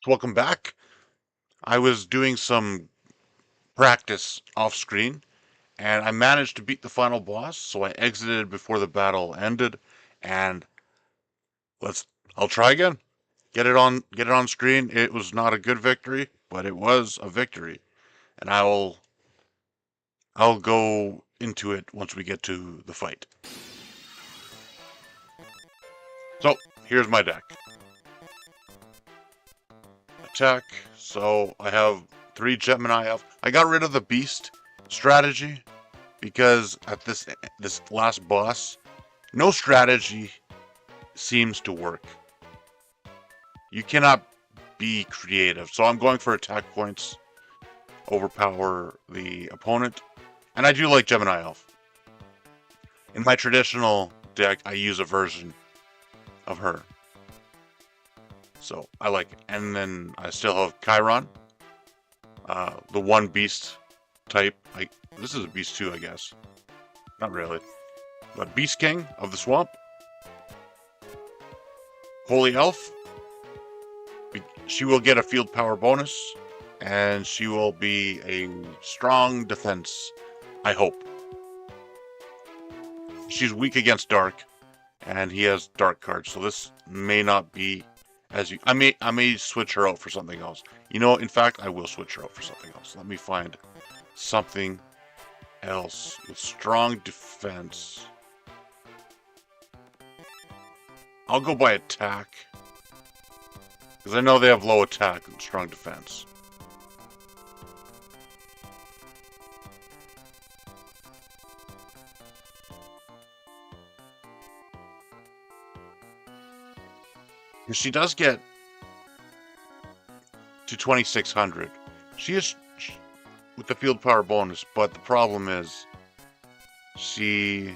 Welcome back. I was doing some practice off screen and I managed to beat the final boss, so I exited before the battle ended and let's I'll try again. Get it on screen. It was not a good victory, but it was a victory. And I'll go into it once we get to the fight. So, here's my deck. Attack. So, I have 3 Gemini Elf. I got rid of the beast strategy because at this last boss, no strategy seems to work. You cannot be creative. So I'm going for attack points, overpower the opponent, and I do like Gemini Elf. In my traditional deck, I use a version of her. So I like it. And then I still have Chiron, the one beast type. This is a beast too, I guess. Not really. But Beast King of the Swamp. Holy Elf. She will get a field power bonus, and she will be a strong defense, I hope. She's weak against dark, and he has dark cards, so this may not be as you. I may switch her out for something else. You know, in fact, I will switch her out for something else. Let me find something else with strong defense. I'll go by attack, because I know they have low attack and strong defense. She does get to 2600. She is with the field power bonus, but the problem is she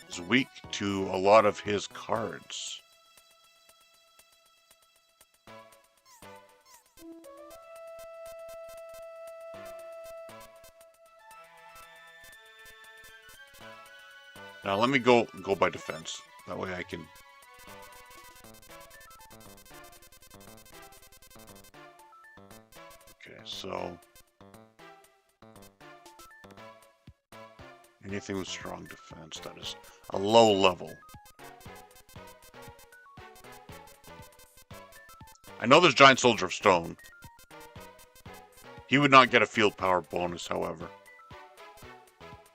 is weak to a lot of his cards. Now let me go by defense. That way I can. Okay, so anything with strong defense, that is a low level. I know there's Giant Soldier of Stone. He would not get a field power bonus, however.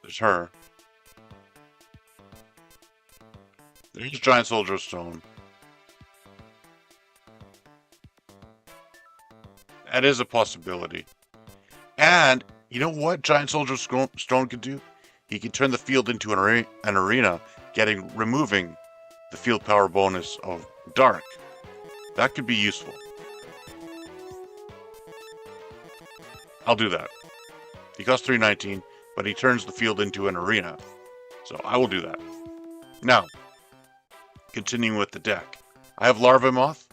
There's her. There's Giant Soldier of Stone. That is a possibility. And you know what Giant Soldier of Stone could do? He could turn the field into an arena, removing the field power bonus of Dark. That could be useful. I'll do that. He costs 319, but he turns the field into an arena. So I will do that. Now, continuing with the deck. I have Larva Moth.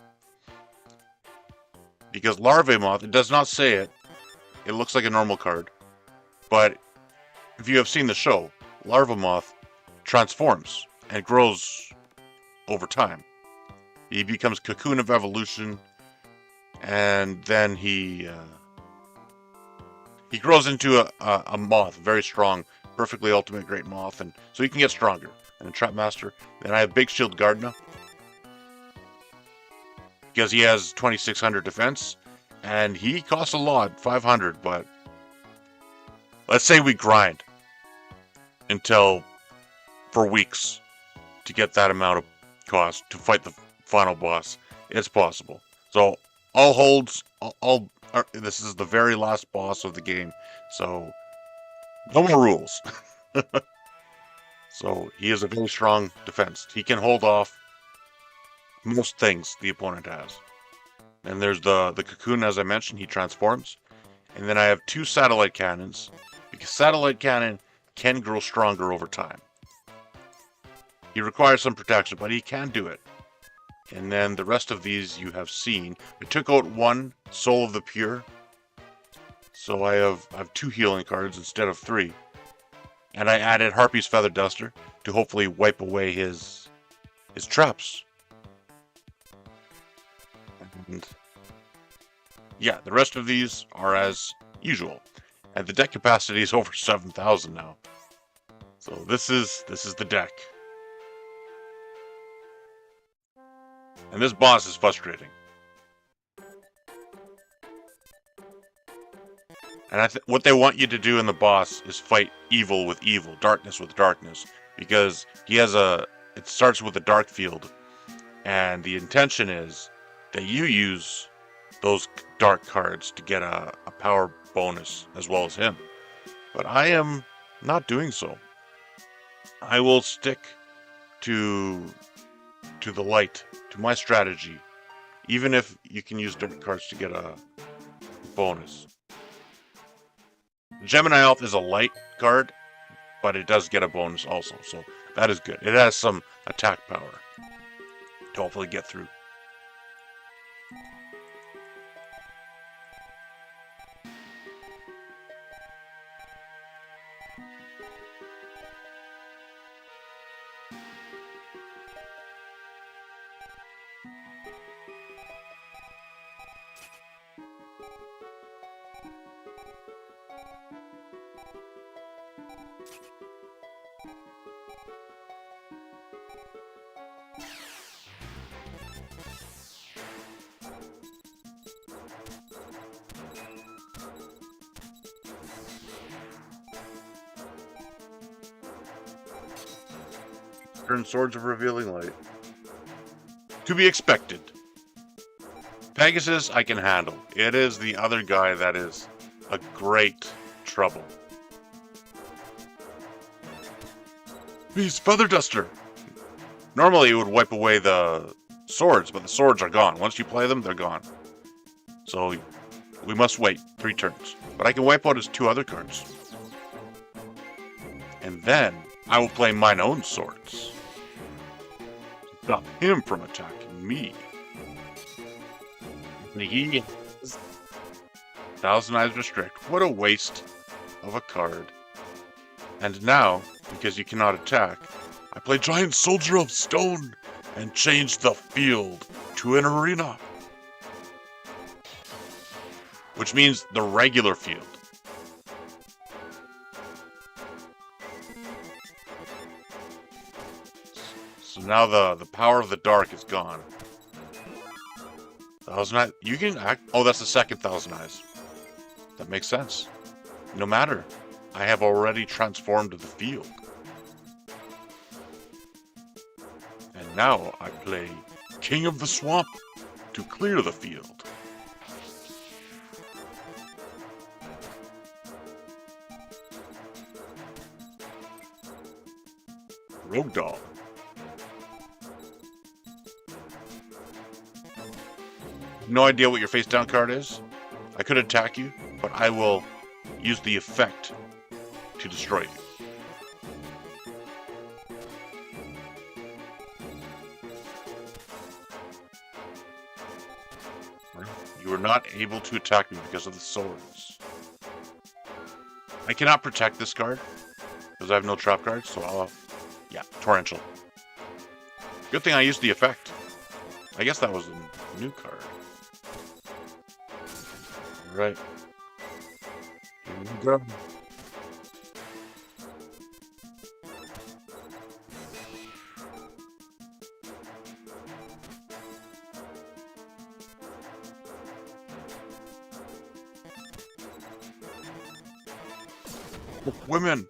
Because Larva Moth, it does not say it. It looks like a normal card. But if you have seen the show, Larva Moth transforms and grows over time. He becomes Cocoon of Evolution, and then he grows into a moth, very strong, perfectly ultimate great moth, and so he can get stronger. And a Trap Master. Then I have Big Shield Gardener, because he has 2600 defense, and he costs a lot, 500, but let's say we grind for weeks to get that amount of cost to fight the final boss. It's possible. So all holds, this is the very last boss of the game, so no more rules. So he has a very strong defense. He can hold off most things the opponent has. And there's the Cocoon, as I mentioned, he transforms. And then I have 2 Satellite Cannons, because Satellite Cannon can grow stronger over time. He requires some protection, but he can do it. And then the rest of these you have seen. I took out 1 Soul of the Pure, so I have 2 healing cards instead of 3. And I added Harpy's Feather Duster to hopefully wipe away his traps. And yeah, the rest of these are as usual. And the deck capacity is over 7,000 now. So this is the deck. And this boss is frustrating. And what they want you to do in the boss is fight evil with evil, darkness with darkness, because he has it starts with a dark field, and the intention is that you use those dark cards to get a power bonus as well as him. But I am not doing so. I will stick to the light, to my strategy, even if you can use dark cards to get a bonus. Gemini Elf is a light card, but it does get a bonus also, so that is good. It has some attack power to hopefully get through. Turn Swords of Revealing Light. To be expected. Pegasus I can handle. It is the other guy that is a great trouble. Beast Feather Duster! Normally it would wipe away the swords, but the swords are gone. Once you play them, they're gone. So we must wait 3 turns. But I can wipe out his 2 other cards. And then I will play mine own swords. Stop him from attacking me. He has Thousand Eyes Restrict. What a waste of a card. And now, because you cannot attack, I play Giant Soldier of Stone and change the field to an arena. Which means the regular field. So now the power of the dark is gone. Thousand Eyes, you can act. Oh, that's the second Thousand Eyes. That makes sense. No matter, I have already transformed the field. And now I play King of the Swamp to clear the field. Rogue Dog. No idea what your face down card is. I could attack you, but I will use the effect to destroy you. You are not able to attack me because of the swords. I cannot protect this card because I have no trap cards, so I'll have, yeah, Torrential. Good thing I used the effect. I guess that was a new card. Right. Here we go. Women.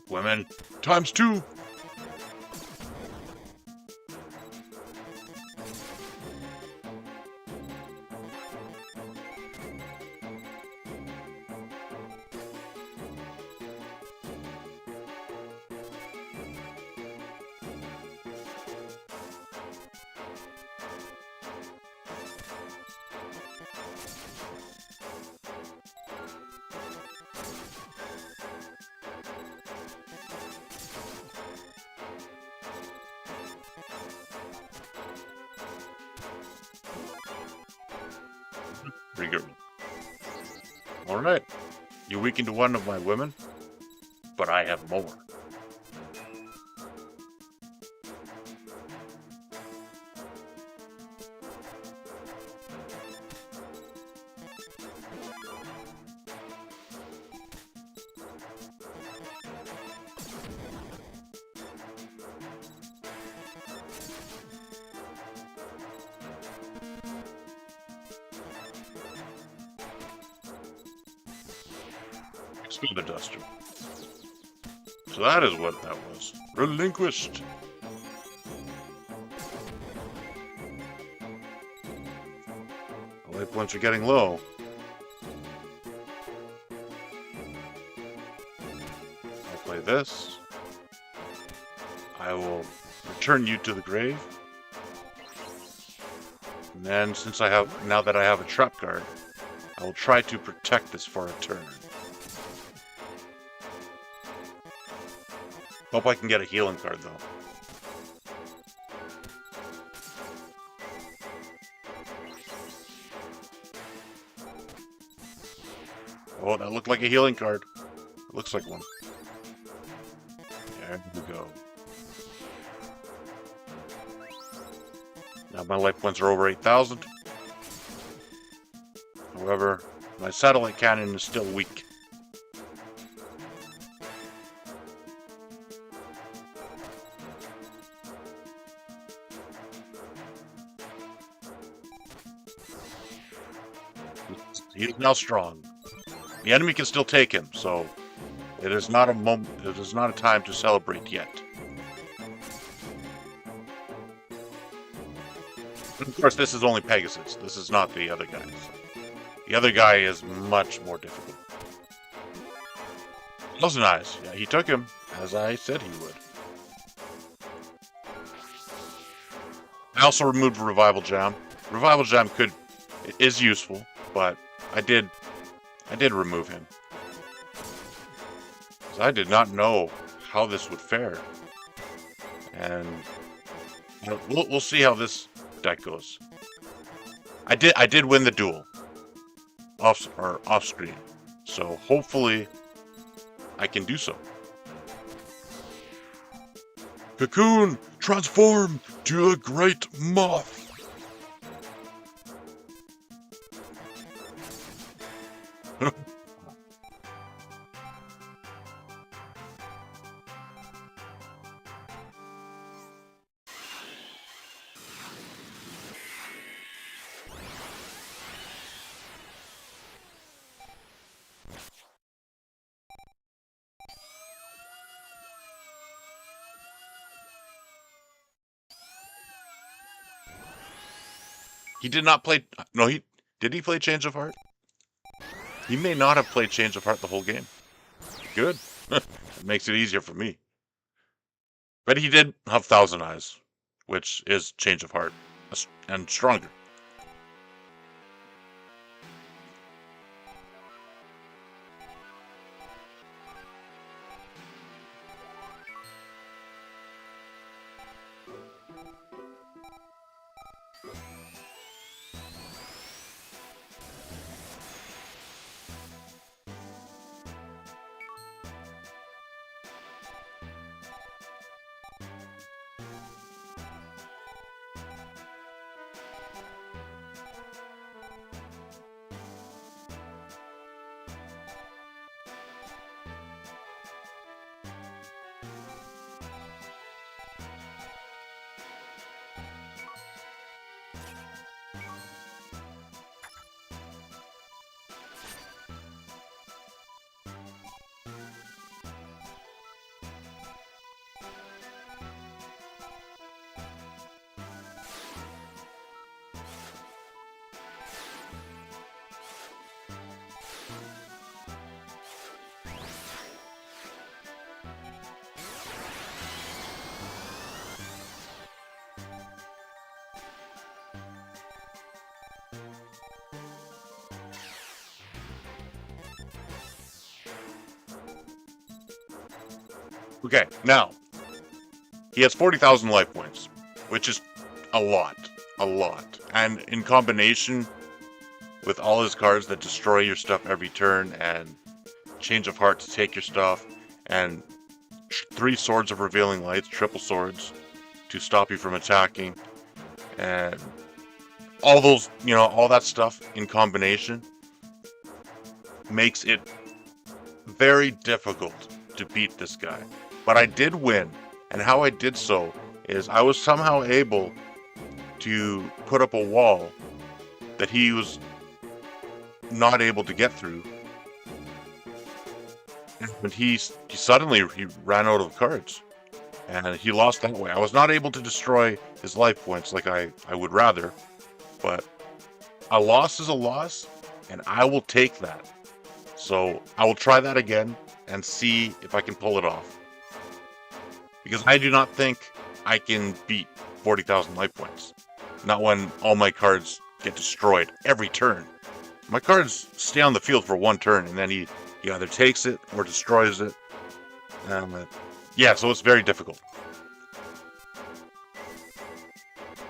Women times 2. Pretty good. Alright. You weakened one of my women, but I have more. The duster. So that is what that was. Relinquished. The life points are getting low. I'll play this. I will return you to the grave. And then, since now that I have a trap card, I will try to protect this for a turn. Hope I can get a healing card, though. Oh, that looked like a healing card. It looks like one. There we go. Now my life points are over 8,000. However, my satellite cannon is still weak. He is now strong. The enemy can still take him, so it is not a moment. It is not a time to celebrate yet. And of course, this is only Pegasus. This is not the other guy. So the other guy is much more difficult. Those are nice. Yeah, he took him as I said he would. I also removed Revival Jam. Revival Jam is useful, but I did remove him. So I did not know how this would fare. And we'll see how this deck goes. I did win the duel off screen. So hopefully I can do so. Cocoon, transform to a great moth. He did not play. No, did he play Change of Heart? He may not have played Change of Heart the whole game. Good. It makes it easier for me. But he did have Thousand Eyes, which is Change of Heart, and stronger. Okay, now, he has 40,000 life points, which is a lot, and in combination with all his cards that destroy your stuff every turn, and Change of Heart to take your stuff, and 3 Swords of Revealing Lights, triple swords, to stop you from attacking, and all those, all that stuff in combination makes it very difficult to beat this guy. But I did win, and how I did so is I was somehow able to put up a wall that he was not able to get through. But he suddenly ran out of cards, and he lost that way. I was not able to destroy his life points like I would rather, but a loss is a loss, and I will take that. So I will try that again and see if I can pull it off. Because I do not think I can beat 40,000 life points. Not when all my cards get destroyed every turn. My cards stay on the field for 1 turn, and then he either takes it or destroys it. Yeah, so it's very difficult.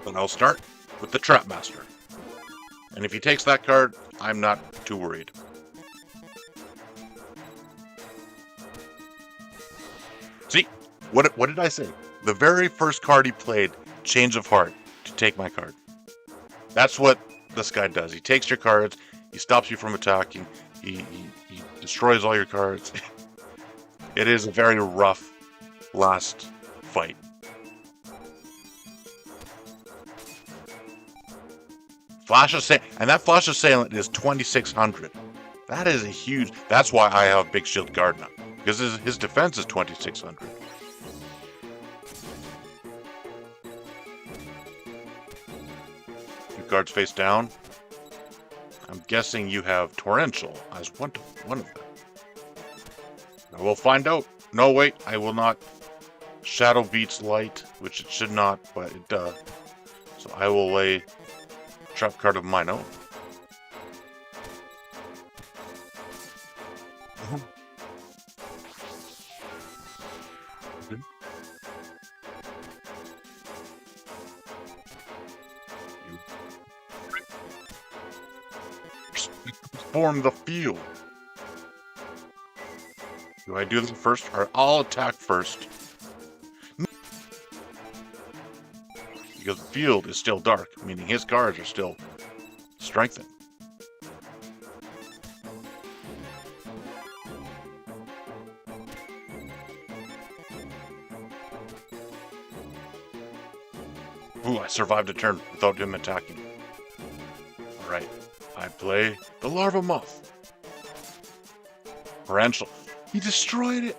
But I'll start with the Trapmaster. And if he takes that card, I'm not too worried. See, what did I say? The very first card he played, Change of Heart, to take my card. That's what this guy does. He takes your cards, he stops you from attacking, he destroys all your cards. It is a very rough last fight. Flash and that Flash Assailant is 2,600. That is a huge. That's why I have Big Shield Guard now, because his defense is 2,600. Your cards face down. I'm guessing you have Torrential as one of them. I will find out. No, wait, I will not. Shadow beats Light, which it should not, but it does. So I will lay trap card of mine own. Form the field. Do I do this first, or I'll attack first? Because the field is still dark, meaning his cards are still strengthened. Ooh, I survived a turn without him attacking. Alright, I play the Larva Moth. Torrential. He destroyed it!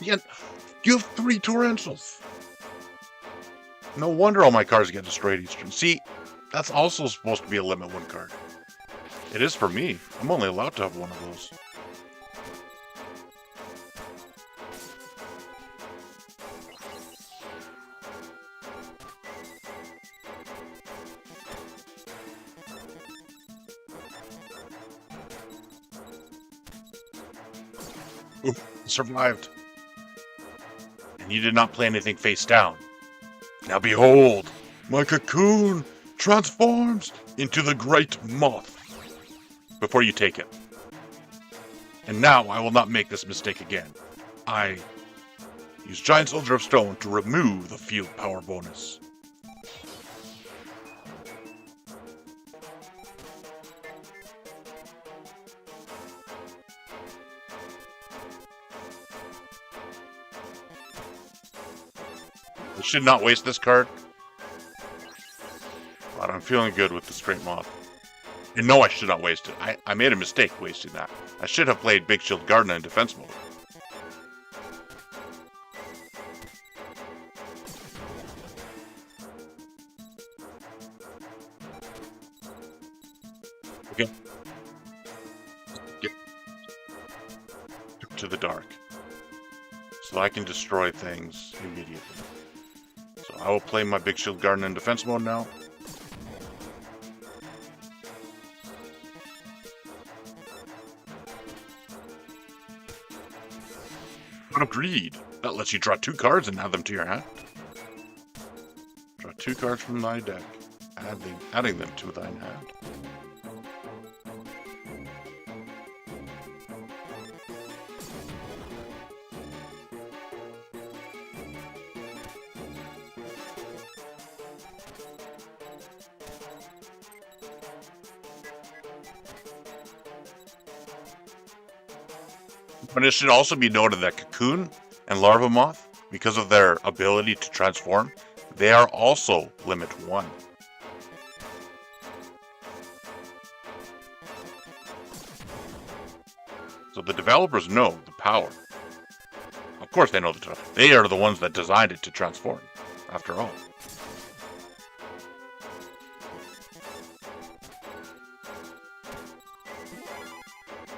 You have 3 Torrentials! No wonder all my cards get destroyed each turn. See, that's also supposed to be a limit 1 card. It is for me. I'm only allowed to have 1 of those. Ooh, survived. And you did not play anything face down. Now behold, my cocoon transforms into the great moth. Before you take it. And now I will not make this mistake again. I use Giant Soldier of Stone to remove the field power bonus. I should not waste this card, but I'm feeling good with the straight moth. And no, I should not waste it. I made a mistake wasting that. I should have played Big Shield Gardener in defense mode. Okay. Get to the dark. So I can destroy things immediately. So I will play my Big Shield Gardener in defense mode now. What a greed! That lets you draw 2 cards and add them to your hand. Draw 2 cards from thy deck, adding them to thine hand. But it should also be noted that Cocoon and Larva Moth, because of their ability to transform, they are also limit 1. So the developers know the power. Of course they know the power. They are the ones that designed it to transform, after all.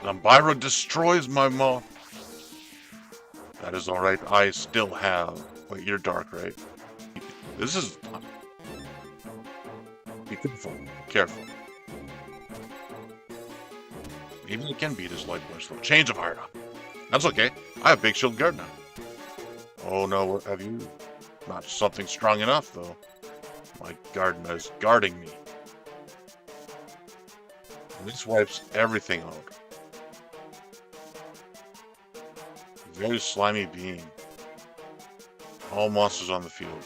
Zambira destroys my moth. That is alright, I still have... Wait, you're dark, right? This is... Be careful. Maybe he can beat his life push though. Change of heart. That's okay. I have Big Shield Guard now. Oh no, have you? Not something strong enough though. My Gardener is guarding me. This wipes everything out. Very slimy being. All monsters on the field.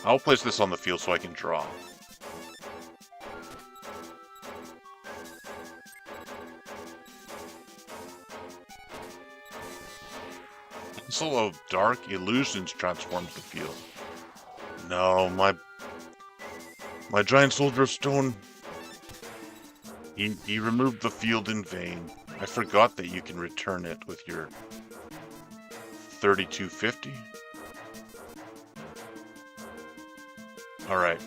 I'll place this on the field so I can draw. Pencil of Dark Illusions transforms the field. No, my Giant Soldier of Stone. He removed the field in vain. I forgot that you can return it with your 3250. Alright.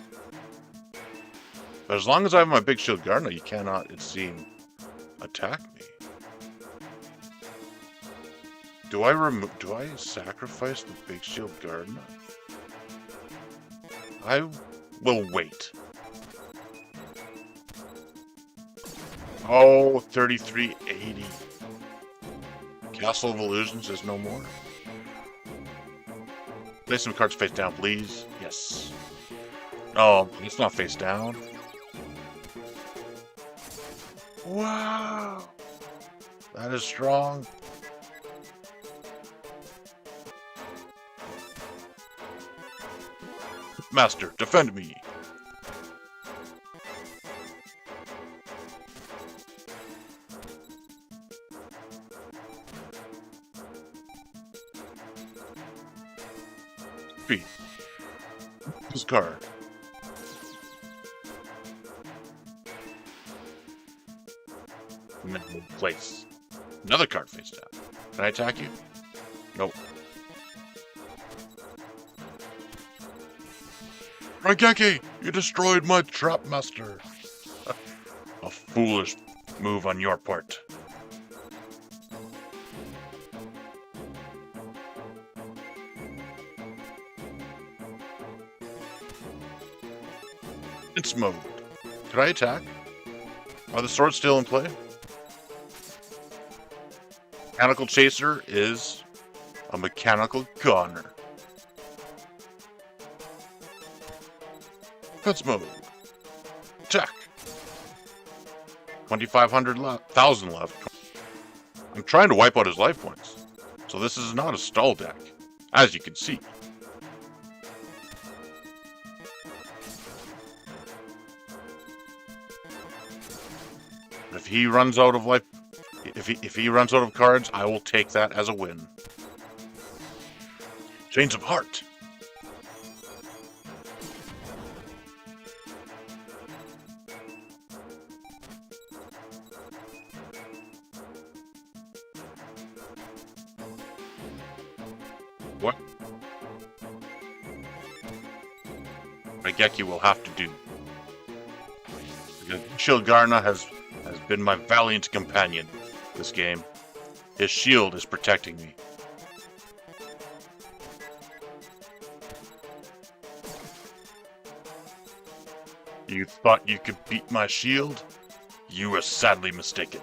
But as long as I have my Big Shield Gardener, you cannot, it seems, attack me. Do I sacrifice the Big Shield Gardener? I will wait. Oh, 3380. Castle of Illusions is no more. Play some cards face down, please. Yes. Oh, it's not face down. Wow. That is strong. Master, defend me. This card. Place. Another card face down. Can I attack you? Nope. Raigeki, you destroyed my Trap Master. A foolish move on your part. It's mode. Could I attack? Are the swords still in play? Mechanical Chaser is a Mechanical Gunner. Defense mode. Attack. 2,500 left. 1,000 left. I'm trying to wipe out his life points. So this is not a stall deck, as you can see. If he runs out of life, if he runs out of cards, I will take that as a win. Chains of Heart. What? Raigeki will have to do. Shield Gardener has been my valiant companion this game. His shield is protecting me. You thought you could beat my shield? You were sadly mistaken.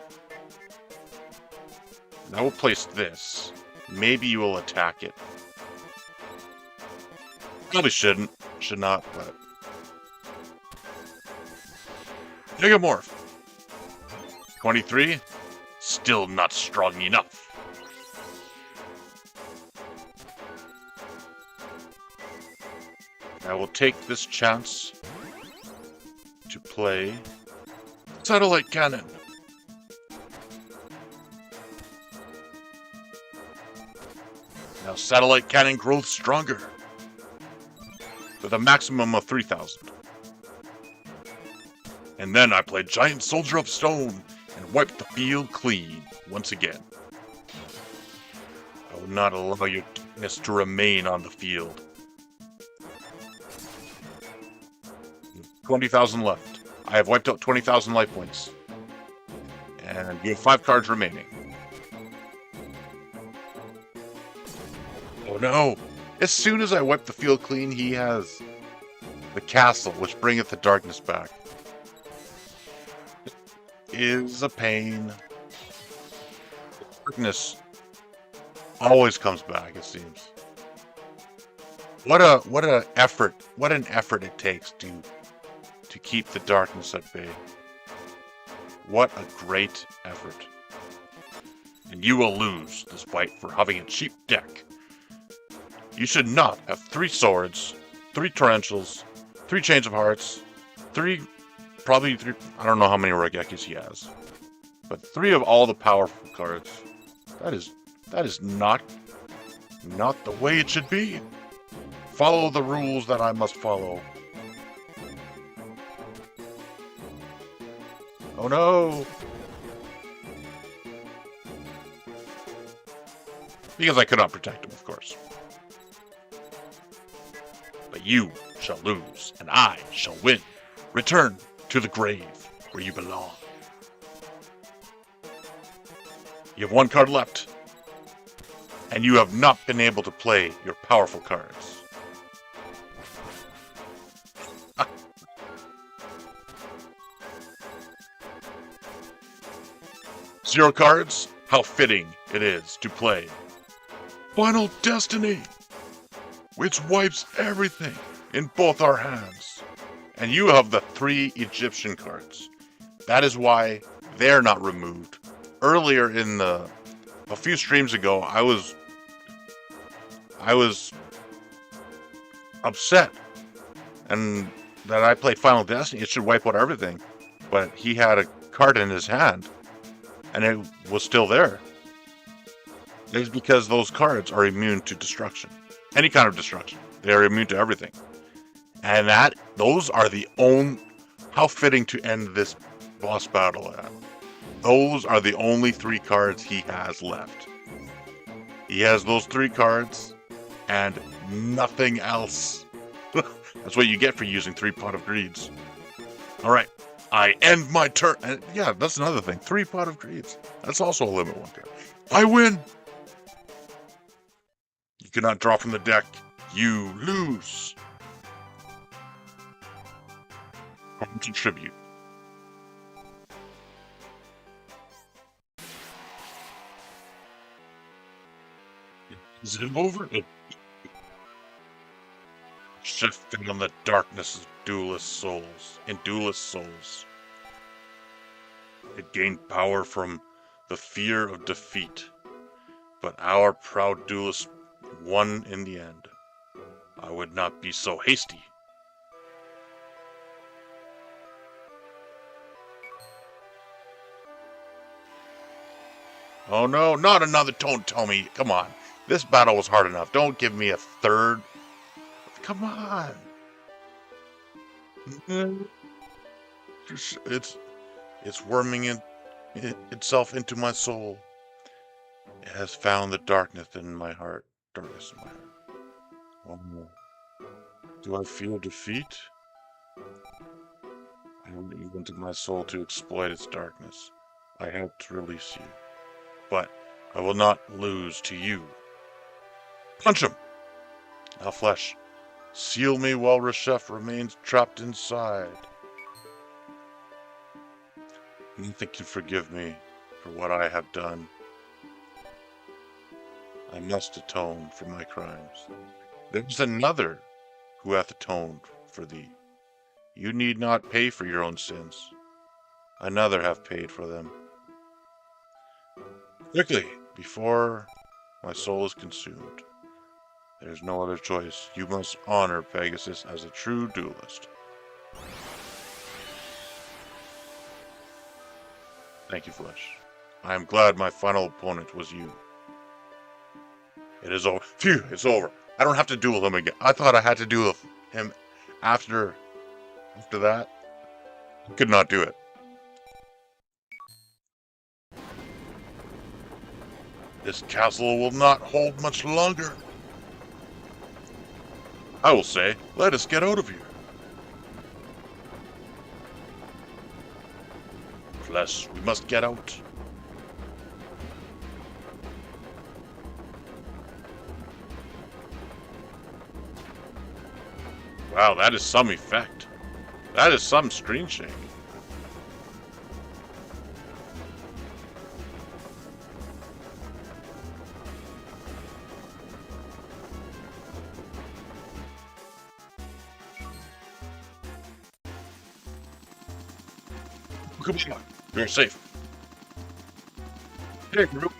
I will place this. Maybe you will attack it. Probably shouldn't. Should not, but... Megamorph! 23? Still not strong enough. I will take this chance to play Satellite Cannon. Now Satellite Cannon grows stronger with a maximum of 3,000. And then I play Giant Soldier of Stone and wipe the field clean once again. I will not allow your darkness to remain on the field. 20,000 left. I have wiped out 20,000 life points. And you have 5 cards remaining. Oh no! As soon as I wipe the field clean, he has the castle, which bringeth the darkness back. It is a pain. Darkness always comes back, it seems. What an effort it takes to keep the darkness at bay. What a great effort. And you will lose this fight for having a cheap deck. You should not have 3 swords, 3 tarantulas, 3 chains of hearts, 3, probably 3, I don't know how many Regekis he has, but 3 of all the powerful cards. That is not the way it should be. Follow the rules that I must follow. Oh no! Because I could not protect him, of course. But you shall lose, and I shall win. Return to the grave where you belong. You have 1 card left, and you have not been able to play your powerful cards. 0 cards? How fitting it is to play Final Destiny, which wipes everything in both our hands. And you have the 3 Egyptian cards. That is why they're not removed. Earlier in a few streams ago, I was upset and that I played Final Destiny. It should wipe out everything, but he had a card in his hand, and it was still there. It's because those cards are immune to destruction, any kind of destruction. They are immune to everything, and those are the only. How fitting to end this boss battle at. Those are the only 3 cards he has left. He has those 3 cards and nothing else. That's what you get for using 3 Pot of Greeds. Alright, I end my turn. And yeah, that's another thing. 3 Pot of Greeds. That's also a limit 1 card. I win! You cannot draw from the deck. You lose. Contribute. Is it over? Shifting on the darkness of duelist souls. It gained power from the fear of defeat, but our proud duelist won in the end. I would not be so hasty. Oh no, not another. Don't tell me. Come on. This battle was hard enough. Don't give me a third. Come on. It's worming itself into my soul. It has found the darkness in my heart. Darkness in my heart. Oh no. Do I feel defeat? I don't even into my soul to exploit its darkness. I hope to release you. But I will not lose to you. Punch him! Now flesh. Seal me while Reshef remains trapped inside. Nothing can forgive me for what I have done. I must atone for my crimes. There is another who hath atoned for thee. You need not pay for your own sins. Another hath paid for them. Quickly, before my soul is consumed. There is no other choice. You must honor Pegasus as a true duelist. Thank you, Flesh. I am glad my final opponent was you. It is over. Phew, it's over. I don't have to duel him again. I thought I had to duel him after that. I could not do it. This castle will not hold much longer. I will say, let us get out of here. Flesh, we must get out. Wow, that is some effect. That is some screen shake. Come on, you're safe. Hey, group.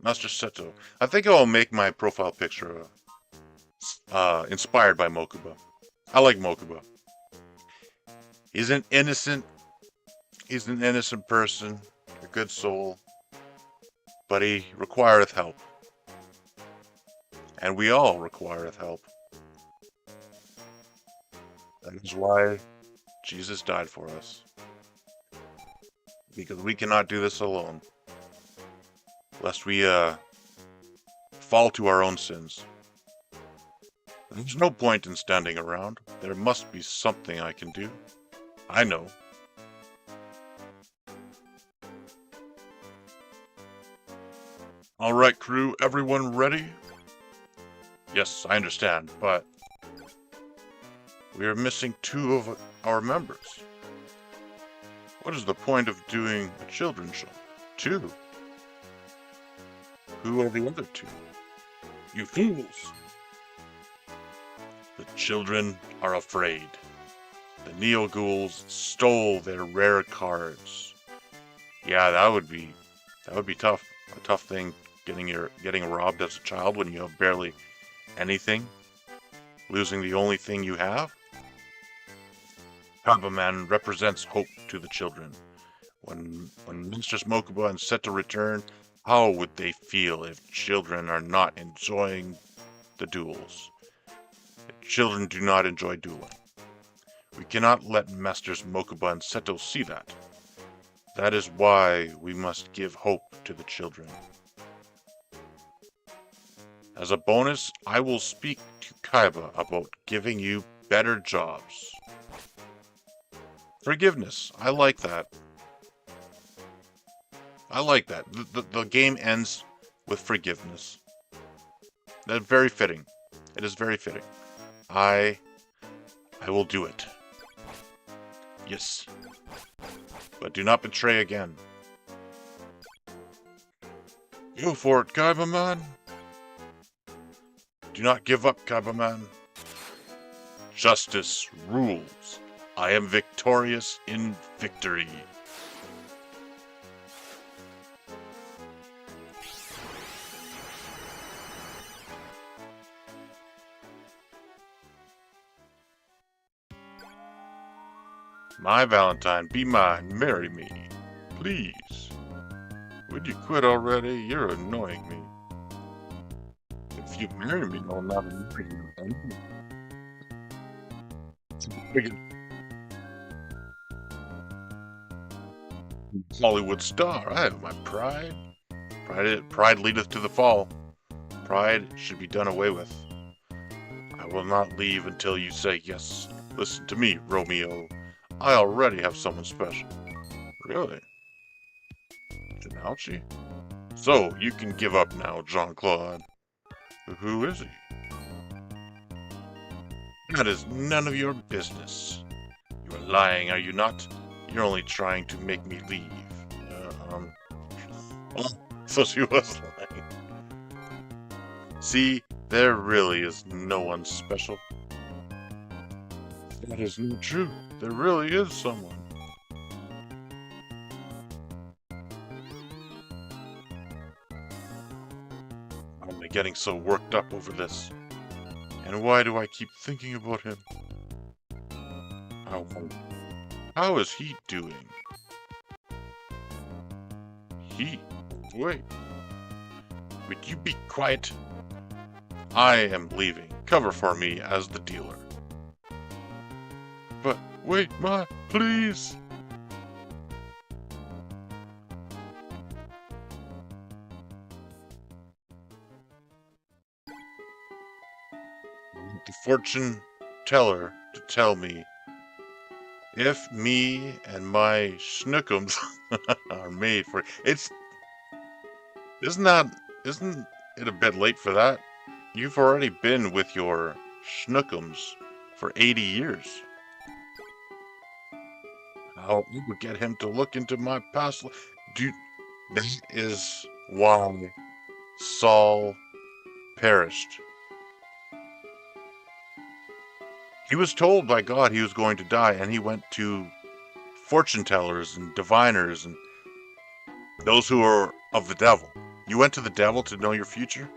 Master Seto. I think I'll make my profile picture inspired by Mokuba. I like Mokuba. He's an innocent person, a good soul, but he requireth help. And we all requireth help. That is why Jesus died for us. Because we cannot do this alone. Lest we fall to our own sins. There's no point in standing around. There must be something I can do. I know. Alright, crew, everyone ready? Yes, I understand, but we are missing 2 of our members. What is the point of doing a children's show? 2? Who are the other 2? You fools! The children are afraid. The Neo-Ghouls stole their rare cards. Yeah, that would be tough. A tough thing getting robbed as a child when you have barely anything. Losing the only thing you have. Kabaman represents hope to the children. When Mistress Mokuba and Seto return, how would they feel if children are not enjoying the duels? Children do not enjoy dueling. We cannot let Masters Mokuba and Seto see that. That is why we must give hope to the children. As a bonus, I will speak to Kaiba about giving you better jobs. Forgiveness. I like that. I like that. The game ends with forgiveness. That's very fitting. It is very fitting. I will do it. Yes. But do not betray again. Go for it, Kaiba-man. Do not give up, Kaiba-man. Justice rules. I am victorious in victory. My Valentine, be mine, marry me. Please. Would you quit already? You're annoying me. If you marry me, I'll not annoy you. Hollywood star, I have my pride. Pride leadeth to the fall. Pride should be done away with. I will not leave until you say yes. Listen to me, Romeo. I already have someone special. Really? Janauchi? So, you can give up now, Jean-Claude. Who is he? That is none of your business. You You're lying, are you not? You're only trying to make me leave. Oh, so she was lying. See, there really is no one special. That is not true. There really is someone. I'm getting so worked up over this. And why do I keep thinking about him? How is he doing? Wait. Would you be quiet? I am leaving. Cover for me as the dealer. But wait, Ma, please. The fortune teller to tell me if me and my schnookums are made for it. Isn't it a bit late for that? You've already been with your schnookums for 80 years. I'll get him to look into my past. That is why Saul perished. He was told by God he was going to die, and he went to fortune tellers and diviners and those who are of the devil. You went to the devil to know your future?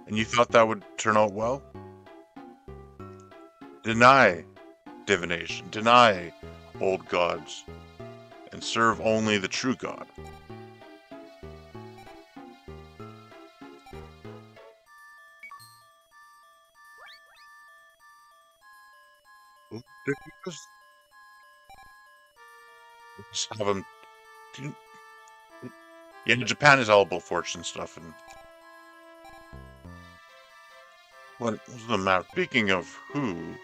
And you thought that would turn out well? Deny divination, deny old gods, and serve only the true God. Just have him. Yeah, Japan is all about fortune stuff, and what was the matter? Speaking of who,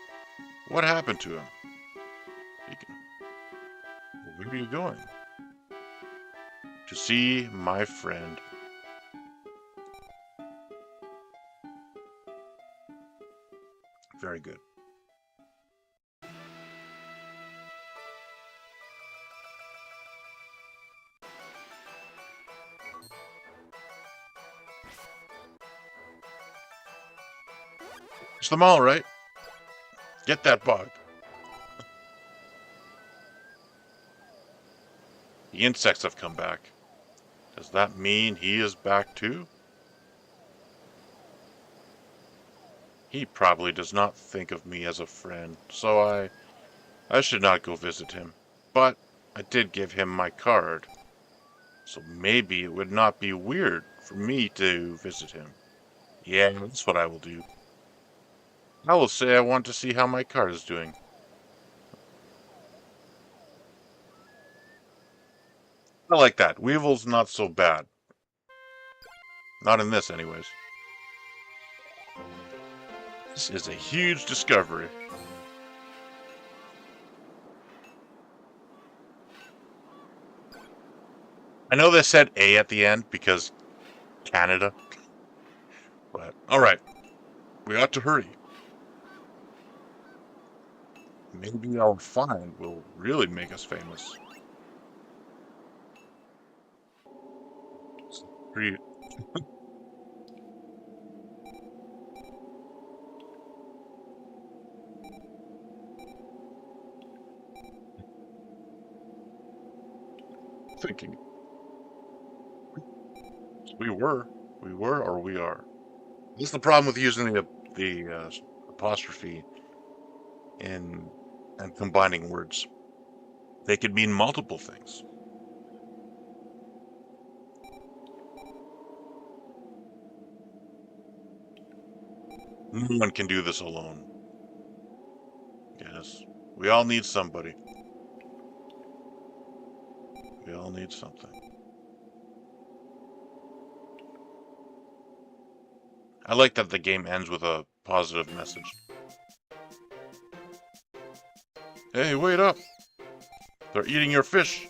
what happened to him? Where are you going? To see my friend. Very good. It's them all, right? Get that bug. The insects have come back. Does that mean he is back too? He probably does not think of me as a friend, so I should not go visit him. But I did give him my card, so maybe it would not be weird for me to visit him. Yeah, that's what I will do. I will say I want to see how my card is doing. I like that. Weevil's not so bad. Not in this, anyways. This is a huge discovery. I know they said A at the end because Canada. But, alright. We ought to hurry. Maybe our find will really make us famous. Thinking. We were, or we are. This is the problem with using the apostrophe and combining words. They could mean multiple things. No one can do this alone. Yes, we all need somebody. We all need something. I like that the game ends with a positive message. Hey, wait up! They're eating your fish.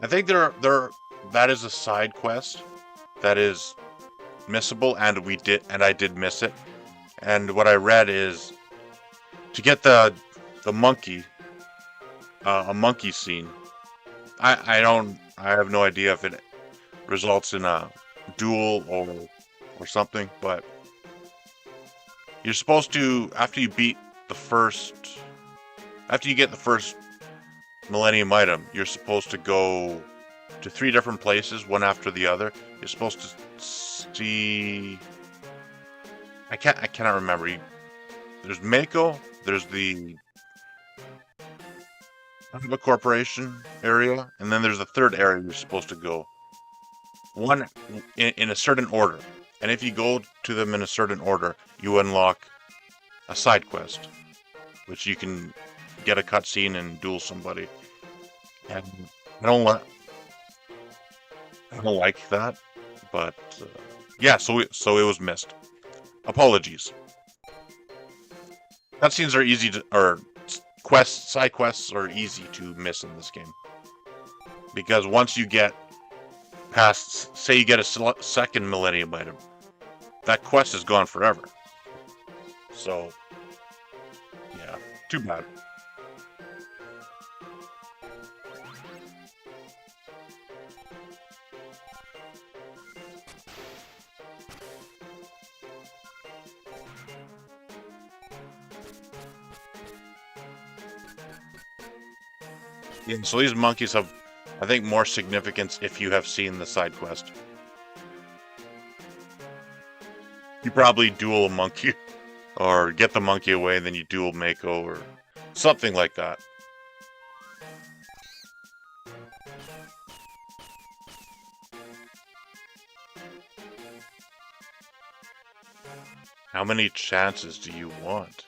I think that is a side quest that is missable, and I did miss it. And what I read is to get the monkey, a monkey scene. I have no idea if it results in a duel or something, but you're supposed to, after you beat the first, after you get the first Millennium item, you're supposed to go to 3 different places, one after the other. You're supposed to see. I cannot remember. There's Mako. There's the Alpha Corporation area, and then there's the third area you're supposed to go. One in a certain order, and if you go to them in a certain order, you unlock a side quest, which you can get a cutscene and duel somebody. And I don't like that, but yeah. So it was missed. Apologies. Cutscenes are easy to, or side quests are easy to miss in this game, because once you get past, say you get a second Millennium item, that quest is gone forever. So yeah, too bad. Yeah, so these monkeys have, I think, more significance if you have seen the side quest. You probably duel a monkey, or get the monkey away, and then you duel Mako, or something like that. How many chances do you want?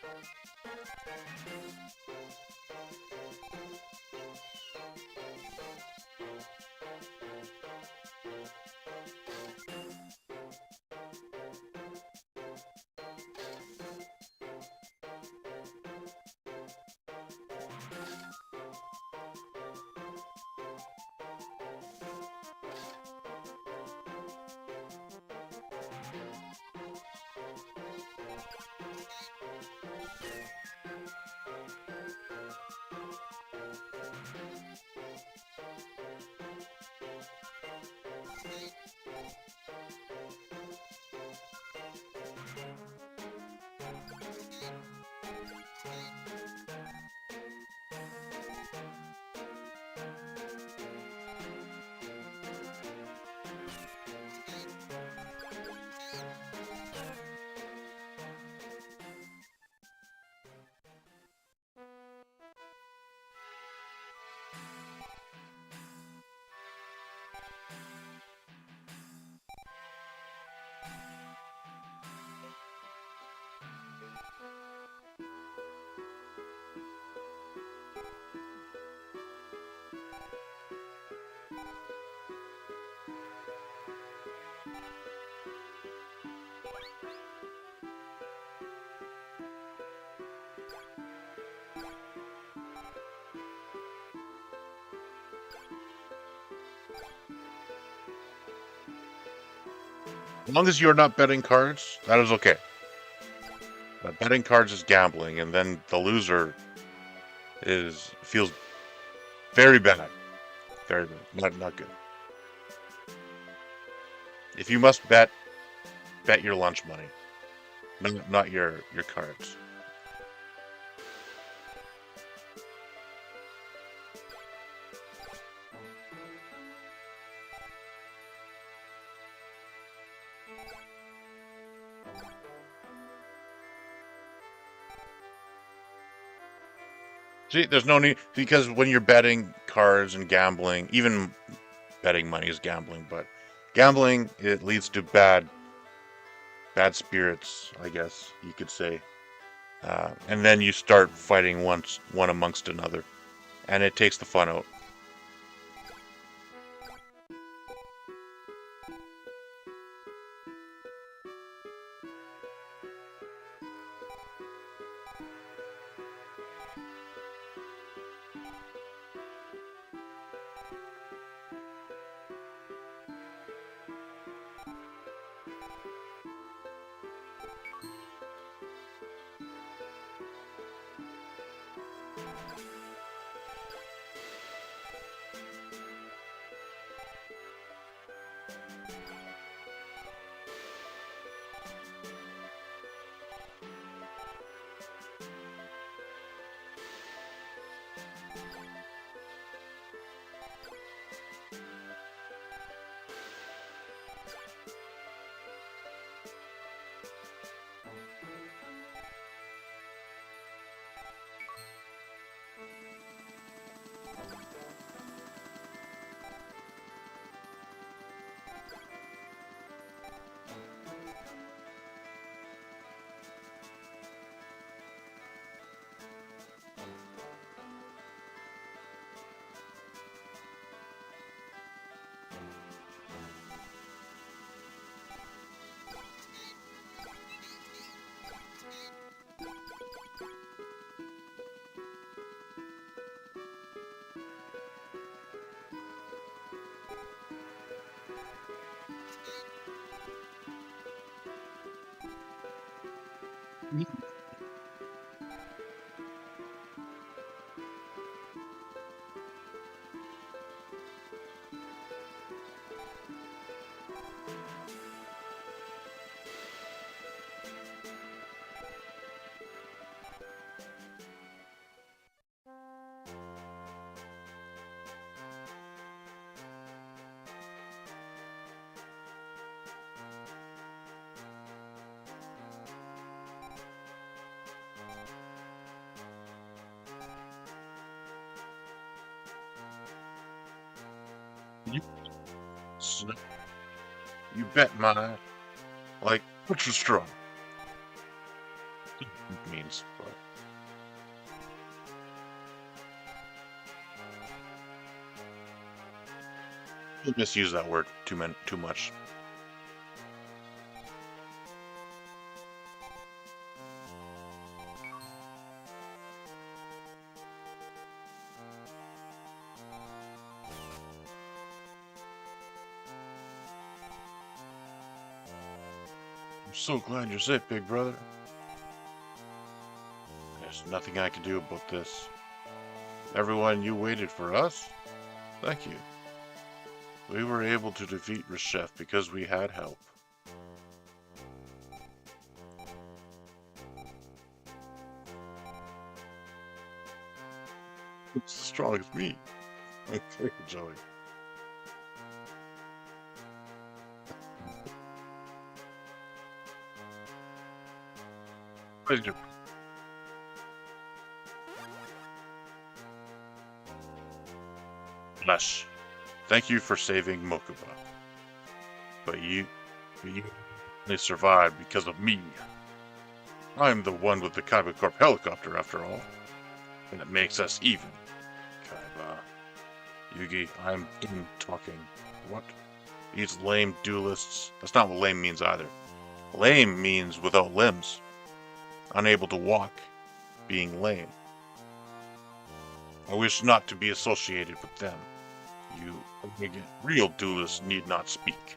As long as you're not betting cards, that is okay. But betting cards is gambling, and then the loser feels very bad. Very bad. Not good. If you must bet your lunch money, not your cards. See, there's no need, because when you're betting cards and gambling, even betting money is gambling, but gambling, it leads to bad spirits, I guess you could say. And then you start fighting one amongst another, and it takes the fun out. You, you bet my, like, extra strong. It means, but you misuse that word too much. I'm so glad you're safe, big brother. There's nothing I can do about this. Everyone, you waited for us? Thank you. We were able to defeat Reshef because we had help. It's as strong as me. Thank you, Joey. Pleasure. Flesh. Thank you for saving Mokuba. But you only survived because of me. I'm the one with the Kaiba Corp helicopter, after all. And it makes us even. Kaiba. Yugi, I'm done talking. What? These lame duelists. That's not what lame means either. Lame means without limbs. Unable to walk. Being lame. I wish not to be associated with them. You real duelists need not speak.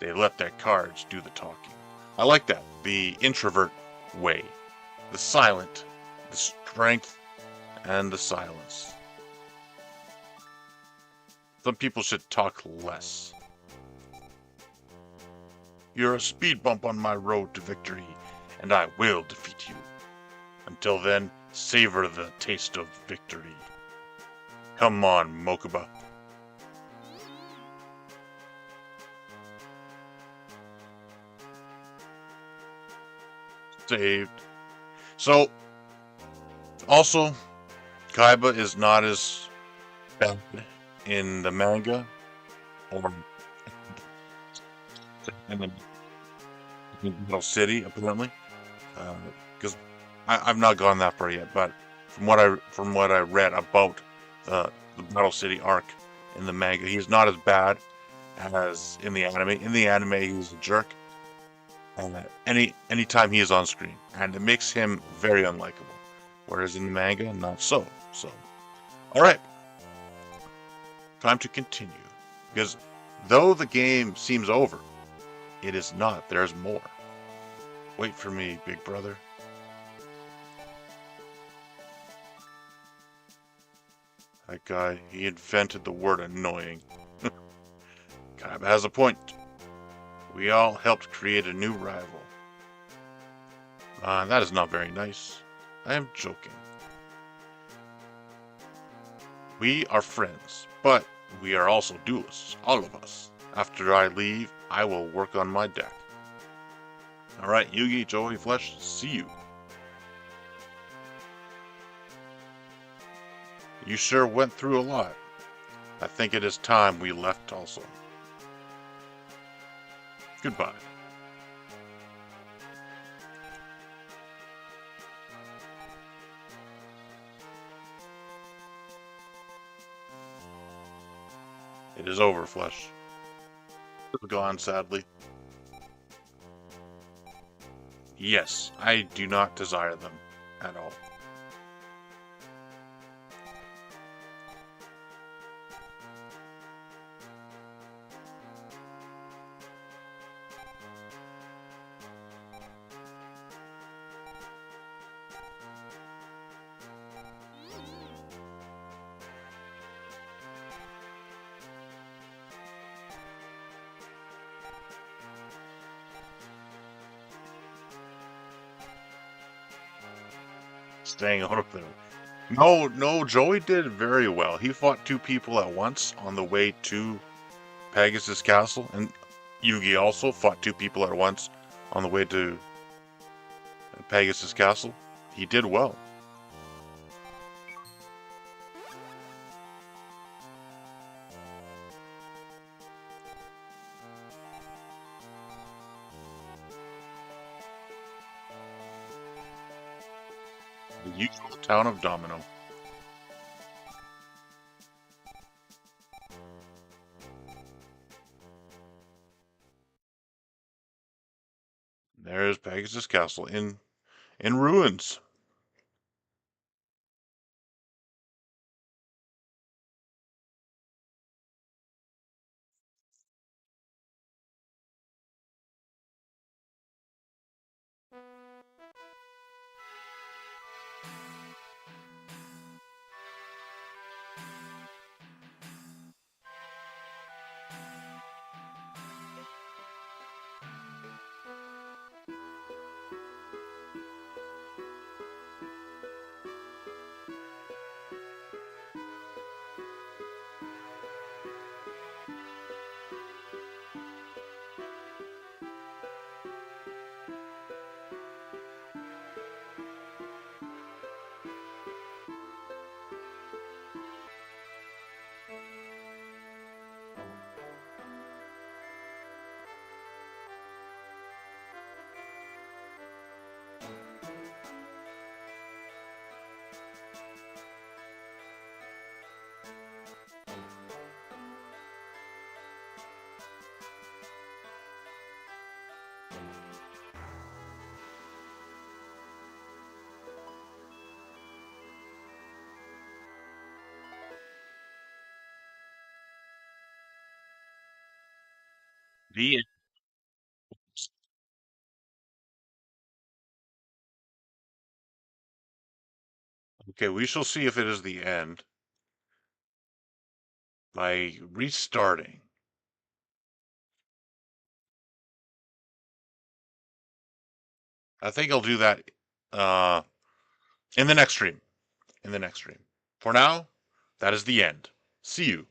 They let their cards do the talking. I like that. The introvert way. The silent. The strength and the silence. Some people should talk less. You're a speed bump on my road to victory, and I will defeat you. Until then, savor the taste of victory. Come on, Mokuba. Saved. So, also, Kaiba is not as bad in the manga or in the Battle City, apparently, because I've not gone that far yet. But from what I read about the Battle City arc in the manga, he's not as bad as in the anime. In the anime, he's a jerk. Anytime he is on screen, and it makes him very unlikable. Whereas in the manga, not so. So, all right, time to continue. Because though the game seems over, it is not. There's more. Wait for me, big brother. That guy, he invented the word annoying. Kaiba has a point. We all helped create a new rival. That is not very nice. I am joking. We are friends, but we are also duelists, all of us. After I leave, I will work on my deck. Alright, Yugi, Joey, Flesh, see you. You sure went through a lot. I think it is time we left also. Goodbye. It is over, Flesh. Gone, sadly. Yes, I do not desire them at all. Staying out of there. No, Joey did very well. He fought two people at once on the way to Pegasus Castle, and Yugi also fought two people at once on the way to Pegasus Castle. He did well. The usual town of Domino. There's Pegasus Castle in ruins. The Okay, we shall see if it is the end by restarting. I think I'll do that uh, in the next stream. In the next stream. For now, that is the end. See you.